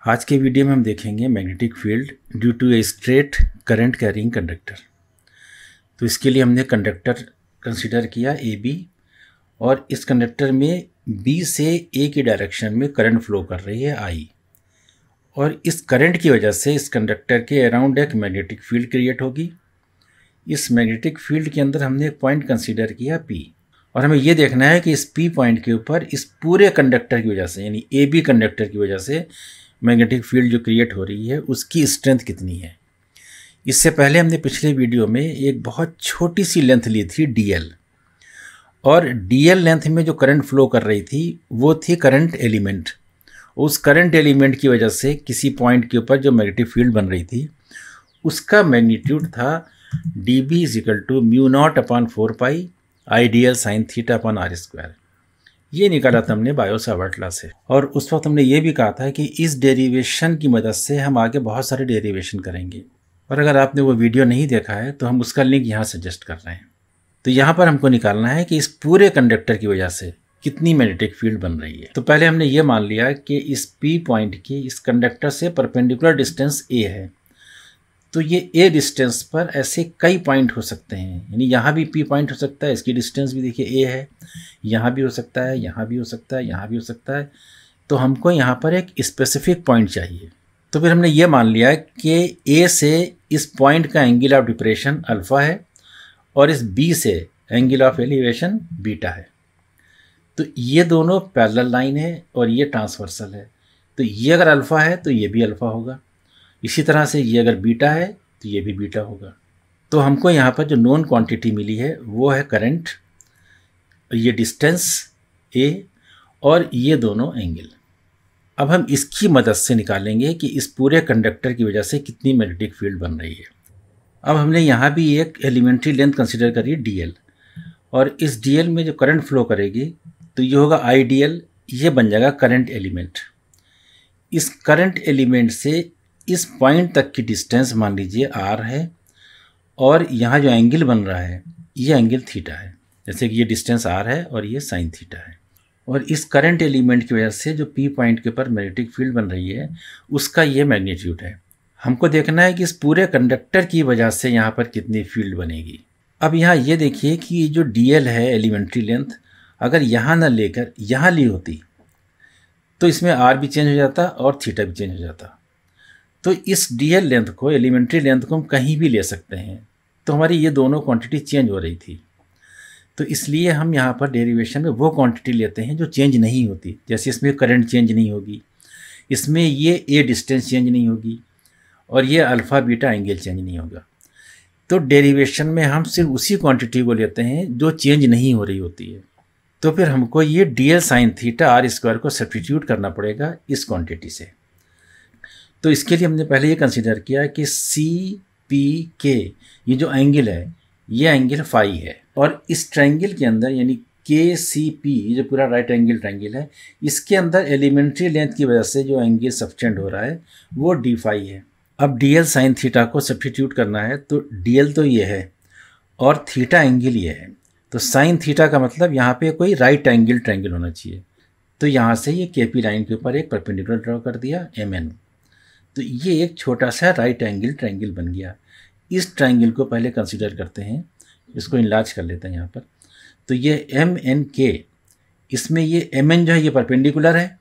आज के वीडियो में हम देखेंगे magnetic field due to a straight current carrying conductor. तो इसके लिए हमने कंडक्टर कंसीडर किया ए बी, और इस कंडक्टर में बी से ए की डायरेक्शन में करंट फ्लो कर रही है आई, और इस करंट की वजह से इस कंडक्टर के अराउंड एक मैग्नेटिक फील्ड क्रिएट होगी। इस मैग्नेटिक फील्ड के अंदर हमने एक पॉइंट कंसीडर किया पी, और हमें ये देखना है कि इस पी पॉइंट के ऊपर इस पूरे कंडक्टर की वजह से यानी ए बी कंडक्टर की वजह से मैग्नेटिक फील्ड जो क्रिएट हो रही है उसकी स्ट्रेंथ कितनी है। इससे पहले हमने पिछले वीडियो में एक बहुत छोटी सी लेंथ ली थी dl, और dl लेंथ में जो करंट फ्लो कर रही थी वो थी करंट एलिमेंट। उस करंट एलिमेंट की वजह से किसी पॉइंट के ऊपर जो मैग्नेटिक फील्ड बन रही थी उसका मैग्नीट्यूड था dB = μ0/4π IDL sin θ/r²। ये निकाला था हमने बायो-सावर्ट लॉ से, और उस वक्त हमने ये भी कहा था कि इस डेरिवेशन की मदद से हम आगे बहुत सारे डेरिवेशन करेंगे, और अगर आपने वो वीडियो नहीं देखा है तो हम उसका लिंक यहाँ सजेस्ट कर रहे हैं। तो यहाँ पर हमको निकालना है कि इस पूरे कंडक्टर की वजह से कितनी मैग्नेटिक फील्ड बन रही है। तो पहले हमने ये मान लिया कि इस पी पॉइंट की इस कंडक्टर से परपेंडिकुलर डिस्टेंस ए है, तो ये ए डिस्टेंस पर ऐसे कई पॉइंट हो सकते हैं, यानी यहाँ भी पी पॉइंट हो सकता है, इसकी डिस्टेंस भी देखिए ए है, यहाँ भी हो सकता है, यहाँ भी हो सकता है, यहाँ भी हो सकता है। तो हमको यहाँ पर एक स्पेसिफिक पॉइंट चाहिए। तो फिर हमने ये मान लिया कि ए से इस पॉइंट का एंगल ऑफ डिप्रेशन अल्फ़ा है, और इस बी से एंगल ऑफ एलिवेशन बीटा है। तो ये दोनों पैरेलल लाइन है और ये ट्रांसवर्सल है, तो ये अगर अल्फ़ा है तो ये भी अल्फ़ा होगा। इसी तरह से ये अगर बीटा है तो ये भी बीटा होगा। तो हमको यहाँ पर जो नोन क्वांटिटी मिली है वो है करंट, ये डिस्टेंस ए, और ये दोनों एंगल। अब हम इसकी मदद से निकालेंगे कि इस पूरे कंडक्टर की वजह से कितनी मैग्नेटिक फील्ड बन रही है। अब हमने यहाँ भी एक एलिमेंट्री लेंथ कंसिडर करी dl, और इस dl में जो करंट फ्लो करेगी तो ये होगा IDL, ये बन जाएगा करंट एलिमेंट। इस करंट एलिमेंट से इस पॉइंट तक की डिस्टेंस मान लीजिए r है, और यहाँ जो एंगल बन रहा है ये एंगल थीटा है, जैसे कि ये डिस्टेंस r है और ये साइन थीटा है। और इस करंट एलिमेंट की वजह से जो p पॉइंट के ऊपर मैग्नेटिक फील्ड बन रही है उसका ये मैग्नीट्यूड है। हमको देखना है कि इस पूरे कंडक्टर की वजह से यहाँ पर कितनी फील्ड बनेगी। अब यहाँ ये देखिए कि जो dl है एलिमेंट्री लेंथ, अगर यहाँ ना लेकर यहाँ ली होती तो इसमें r भी चेंज हो जाता और थीटा भी चेंज हो जाता। तो इस dl लेंथ को, एलिमेंट्री लेंथ को हम कहीं भी ले सकते हैं, तो हमारी ये दोनों क्वांटिटी चेंज हो रही थी। तो इसलिए हम यहाँ पर डेरिवेशन में वो क्वांटिटी लेते हैं जो चेंज नहीं होती, जैसे इसमें करंट चेंज नहीं होगी, इसमें ये ए डिस्टेंस चेंज नहीं होगी, और ये अल्फ़ा बीटा एंगल चेंज नहीं होगा। तो डेरिवेशन में हम सिर्फ उसी क्वांटिटी को लेते हैं जो चेंज नहीं हो रही होती है। तो फिर हमको ये dl sin θ/r² को सब्स्टिट्यूट करना पड़ेगा इस क्वांटिटी से। तो इसके लिए हमने पहले ये कंसीडर किया कि CPK ये जो एंगल है ये एंगल फाई है, और इस ट्रायंगल के अंदर यानी KCP ये जो पूरा राइट एंगल ट्रायंगल है इसके अंदर एलिमेंट्री लेंथ की वजह से जो एंगल सब्टेंड हो रहा है वो d फाई है। अब dl sin θ को सब्स्टिट्यूट करना है, तो dl तो ये है और थीटा एंगल ये है, तो साइन थीटा का मतलब यहाँ पे कोई राइट एंगल ट्रायंगल होना चाहिए। तो यहाँ से ये KP लाइन के ऊपर एक परपेंडिकुलर ड्रॉ कर दिया MN, तो ये एक छोटा सा राइट एंगल ट्रायंगल बन गया। इस ट्रायंगल को पहले कंसीडर करते हैं, इसको इनलार्ज कर लेते हैं यहाँ पर। तो ये MNK, इसमें ये MN जो है ये परपेंडिकुलर है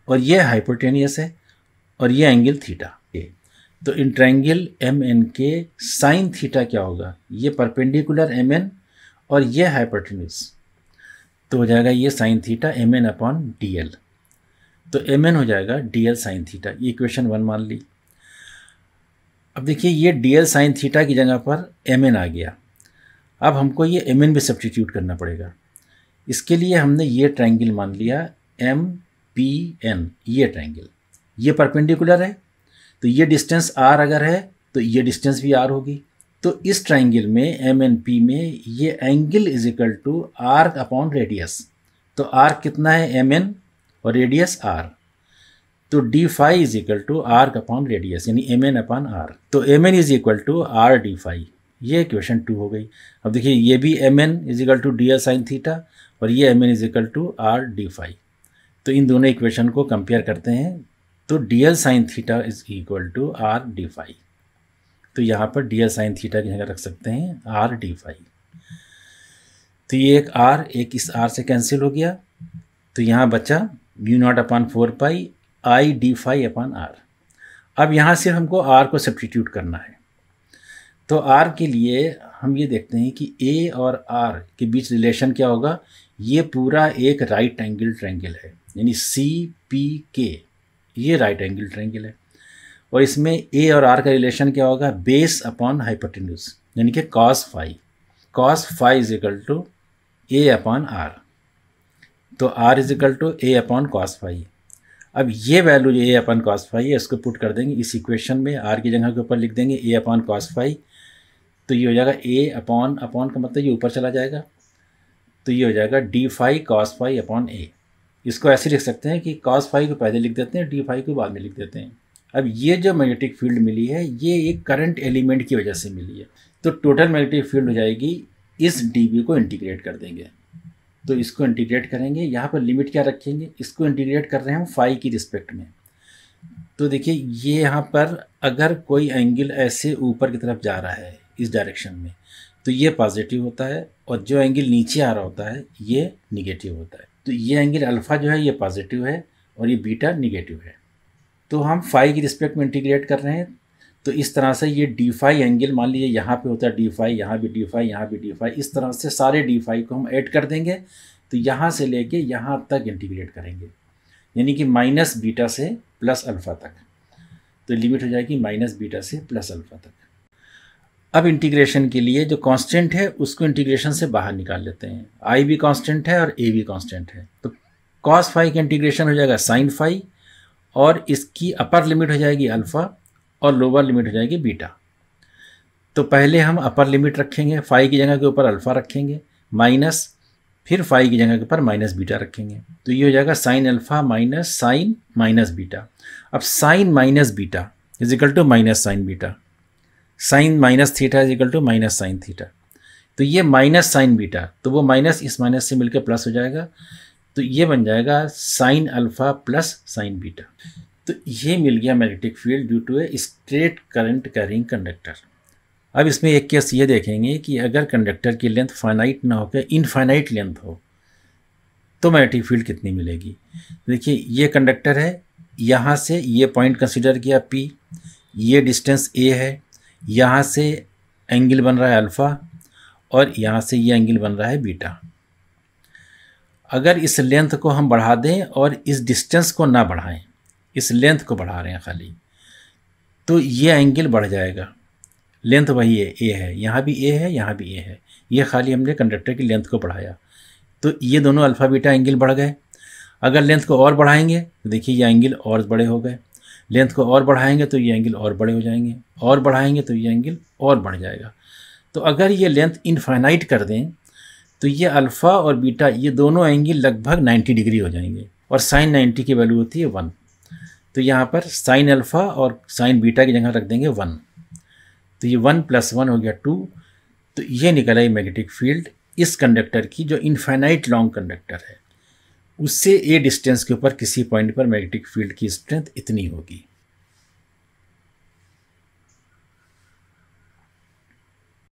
और ये हाइपोटेनियस है, और ये एंगल थीटा। तो in triangle MNK sine theta क्या होगा, ये परपेंडिकुलर MN और ये हाइपोटेनियस, तो हो जाएगा ये साइन थीटा MN/dl। तो MN हो जाएगा dl sin θ, ये इक्वेशन 1 मान ली। अब देखिए ये dl sin θ की जगह पर MN आ गया। अब हमको ये MN भी सब्स्टिट्यूट करना पड़ेगा। इसके लिए हमने ये ट्रायंगल मान लिया MPN, ये ट्रायंगल ये परपेंडिकुलर है, तो ये डिस्टेंस r अगर है तो ये डिस्टेंस भी r होगी। तो इस ट्रायंगल में MNP में ये एंगल = r/रेडियस, तो r कितना है MN और रेडियस r, तो d फाई = r/रेडियस यानी MN/r, तो MN = r d फाई, ये इक्वेशन 2 हो गई। अब देखिए ये भी MN = dl sin θ और ये MN = r d फाई। तो इन दोनों इक्वेशन को कंपेयर करते हैं तो dl sine theta is equal to r d phi. तो यहाँ पर डीएल साइन थीटा की जगह रख सकते हैं आर डी फाई। तो ये एक आर एक इस आर से कैंसिल हो गया, तो यहाँ बचा mu naught upon 4 I d phi upon r. अब यहाँ सिर्फ हमको आर को सब्स्टिट्यूट करना है। तो आर के लिए हम ये देखते हैं कि ए और आर के बीच रिलेशन क्या होगा। ये पूरा एक राइट एंगल ट्रायंगल है, यानी सी पी के, ये राइट एंगल ट्रायंगल है। और इसमें ए और आर का रिलेशन क्या होगा, बेस अपॉन हाइपोटेन्यूज, यानी कि cos phi. Cos phi is equal to A upon R. तो R is equal to A upon cos phi. अब ये वैल्यू जो ए अपॉन कॉस फाई है इसको पुट कर देंगे इस इक्वेशन में, आर की जगह के ऊपर लिख देंगे ए अपॉन कॉस फाई। तो ये हो जाएगा ए अपॉन का मतलब ये ऊपर चला जाएगा, तो ये हो जाएगा D phi cos phi upon A. इसको ऐसे लिख सकते हैं कि कॉस फाई को पहले लिख देते हैं, डी फाई को बाद में लिख देते हैं। अब ये जो मैग्नेटिक फील्ड मिली है ये एक करंट एलिमेंट की वजह से मिली है। तो टोटल मैग्नेटिक फील्ड हो जाएगी, इस डी को इंटीग्रेट कर देंगे। तो इसको इंटीग्रेट करेंगे, यहाँ पर लिमिट क्या रखेंगे, इसको इंटीग्रेट कर रहे हैं हम फाई की रिस्पेक्ट में। तो देखिए ये यहाँ पर अगर कोई एंगल ऐसे ऊपर की तरफ जा रहा है इस डायरेक्शन में तो ये पॉजिटिव होता है, और जो एंगल नीचे आ रहा होता है ये निगेटिव होता है। तो ये एंगल अल्फ़ा जो है ये पॉजिटिव है और ये बीटा निगेटिव है। तो हम फाई की रिस्पेक्ट में इंटीग्रेट कर रहे हैं। तो इस तरह से ये डी फाई एंगल, मान लीजिए यहाँ पे होता है डी फाई, यहाँ भी डी फाई, यहाँ भी डी फाई, इस तरह से सारे डी फाई को हम ऐड कर देंगे। तो यहाँ से लेके यहाँ तक इंटीग्रेट करेंगे, यानी कि माइनस बीटा से प्लस अल्फ़ा तक। तो लिमिट हो जाएगी माइनस बीटा से प्लस अल्फ़ा तक। अब इंटीग्रेशन के लिए जो कांस्टेंट है उसको इंटीग्रेशन से बाहर निकाल लेते हैं। आई भी कांस्टेंट है और ए भी कांस्टेंट है। तो कॉस फाई का इंटीग्रेशन हो जाएगा साइन फाई, और इसकी अपर लिमिट हो जाएगी अल्फ़ा और लोअर लिमिट हो जाएगी बीटा। तो पहले हम अपर लिमिट रखेंगे, फाई की जगह के ऊपर अल्फ़ा रखेंगे माइनस, फिर फाई की जगह के ऊपर माइनस बीटा रखेंगे। तो ये हो जाएगा sine alpha minus sine minus beta. अब sine minus beta is equal to minus sine beta, sine minus theta is equal to minus sine theta. तो ये माइनस साइन बीटा, तो वो माइनस इस माइनस से मिलकर प्लस हो जाएगा। तो ये बन जाएगा sine alpha plus sine beta. तो ये मिल गया magnetic field due to a straight current carrying conductor. अब इसमें एक केस ये देखेंगे कि अगर कंडक्टर की लेंथ फाइनाइट ना होकर इनफाइनाइट लेंथ हो तो मैग्नेटिक फील्ड कितनी मिलेगी। देखिए ये कंडक्टर है, यहाँ से ये पॉइंट कंसिडर किया P, ये डिस्टेंस A है, यहाँ से एंगल बन रहा है अल्फ़ा और यहाँ से ये एंगल बन रहा है बीटा। अगर इस लेंथ को हम बढ़ा दें और इस डिस्टेंस को ना बढ़ाएं, इस लेंथ को बढ़ा रहे हैं खाली, तो ये एंगल बढ़ जाएगा। लेंथ वही है, ए है, यहाँ भी ए है, यहाँ भी ए है, ये खाली हमने कंडक्टर की लेंथ को बढ़ाया। तो ये दोनों अल्फ़ा बीटा एंगल बढ़ गए। अगर लेंथ को और बढ़ाएंगे तो देखिए ये एंगल और बड़े हो गए। लेंथ को और बढ़ाएंगे तो ये एंगल और बड़े हो जाएंगे, और बढ़ाएंगे तो ये एंगल और बढ़ जाएगा। तो अगर ये लेंथ इनफाइनाइट कर दें तो ये अल्फ़ा और बीटा ये दोनों एंगल लगभग 90 डिग्री हो जाएंगे, और साइन 90 की वैल्यू होती है 1। तो यहाँ पर साइन अल्फ़ा और साइन बीटा की जगह रख देंगे 1। तो ये 1 + 1 हो गया 2। तो ये निकला है मैग्नेटिक फील्ड इस कंडक्टर की, जो इनफाइनाइट लॉन्ग कंडक्टर है, उससे ए डिस्टेंस के ऊपर किसी पॉइंट पर मैग्नेटिक फील्ड की स्ट्रेंथ इतनी होगी।